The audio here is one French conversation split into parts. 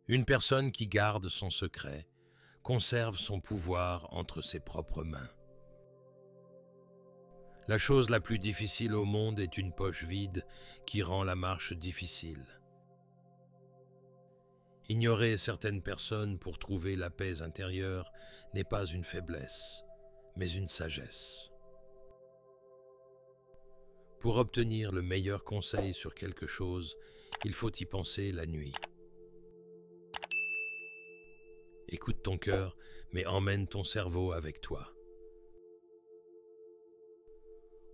Une personne qui garde son secret conserve son pouvoir entre ses propres mains. La chose la plus difficile au monde est une poche vide qui rend la marche difficile. Ignorer certaines personnes pour trouver la paix intérieure n'est pas une faiblesse, mais une sagesse. Pour obtenir le meilleur conseil sur quelque chose, il faut y penser la nuit. Écoute ton cœur, mais emmène ton cerveau avec toi.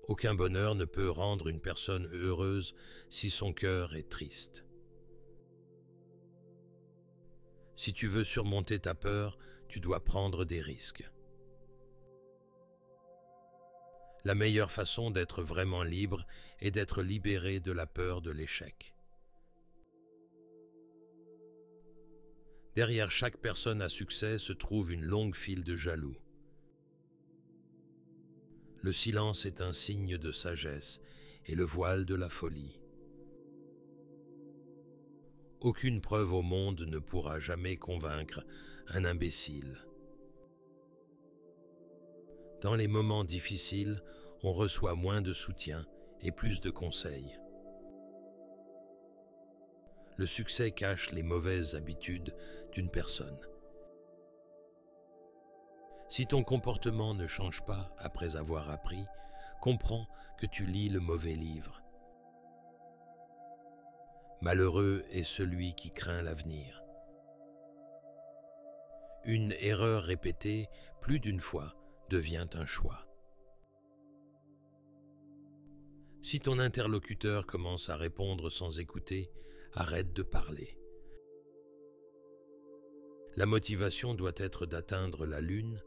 Aucun bonheur ne peut rendre une personne heureuse si son cœur est triste. Si tu veux surmonter ta peur, tu dois prendre des risques. La meilleure façon d'être vraiment libre est d'être libéré de la peur de l'échec. Derrière chaque personne à succès se trouve une longue file de jaloux. Le silence est un signe de sagesse et le voile de la folie. Aucune preuve au monde ne pourra jamais convaincre un imbécile. Dans les moments difficiles, on reçoit moins de soutien et plus de conseils. Le succès cache les mauvaises habitudes d'une personne. Si ton comportement ne change pas après avoir appris, comprends que tu lis le mauvais livre. Malheureux est celui qui craint l'avenir. Une erreur répétée plus d'une fois devient un choix. Si ton interlocuteur commence à répondre sans écouter, arrête de parler. La motivation doit être d'atteindre la lune,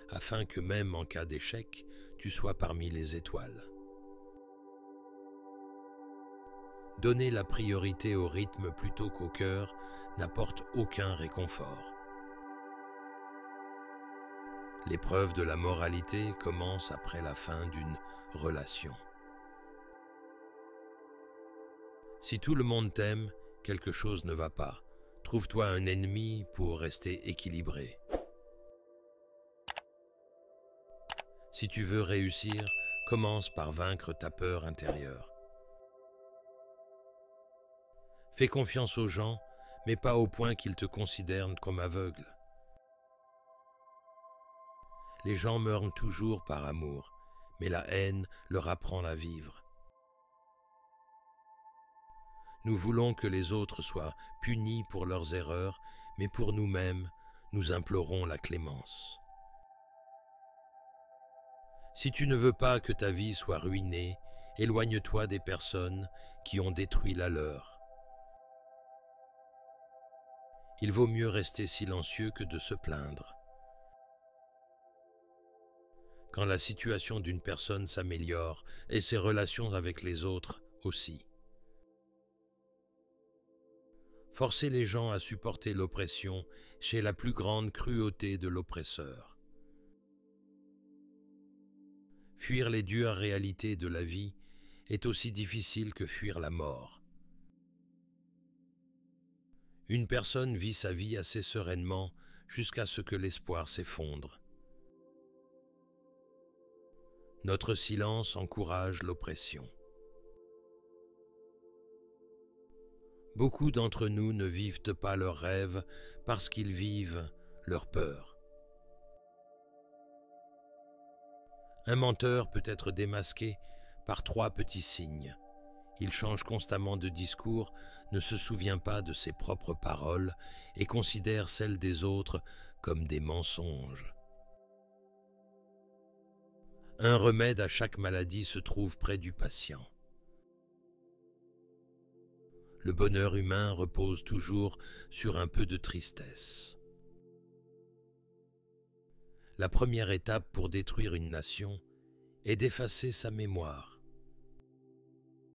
afin que même en cas d'échec, tu sois parmi les étoiles. Donner la priorité au rythme plutôt qu'au cœur n'apporte aucun réconfort. L'épreuve de la moralité commence après la fin d'une relation. Si tout le monde t'aime, quelque chose ne va pas. Trouve-toi un ennemi pour rester équilibré. Si tu veux réussir, commence par vaincre ta peur intérieure. Fais confiance aux gens, mais pas au point qu'ils te considèrent comme aveugle. Les gens meurent toujours par amour, mais la haine leur apprend à vivre. Nous voulons que les autres soient punis pour leurs erreurs, mais pour nous-mêmes, nous implorons la clémence. Si tu ne veux pas que ta vie soit ruinée, éloigne-toi des personnes qui ont détruit la leur. Il vaut mieux rester silencieux que de se plaindre. Quand la situation d'une personne s'améliore et ses relations avec les autres aussi. Forcer les gens à supporter l'oppression, c'est la plus grande cruauté de l'oppresseur. Fuir les dures réalités de la vie est aussi difficile que fuir la mort. Une personne vit sa vie assez sereinement jusqu'à ce que l'espoir s'effondre. Notre silence encourage l'oppression. Beaucoup d'entre nous ne vivent pas leurs rêves parce qu'ils vivent leur peur. Un menteur peut être démasqué par 3 petits signes. Il change constamment de discours, ne se souvient pas de ses propres paroles et considère celles des autres comme des mensonges. Un remède à chaque maladie se trouve près du patient. Le bonheur humain repose toujours sur un peu de tristesse. La première étape pour détruire une nation est d'effacer sa mémoire.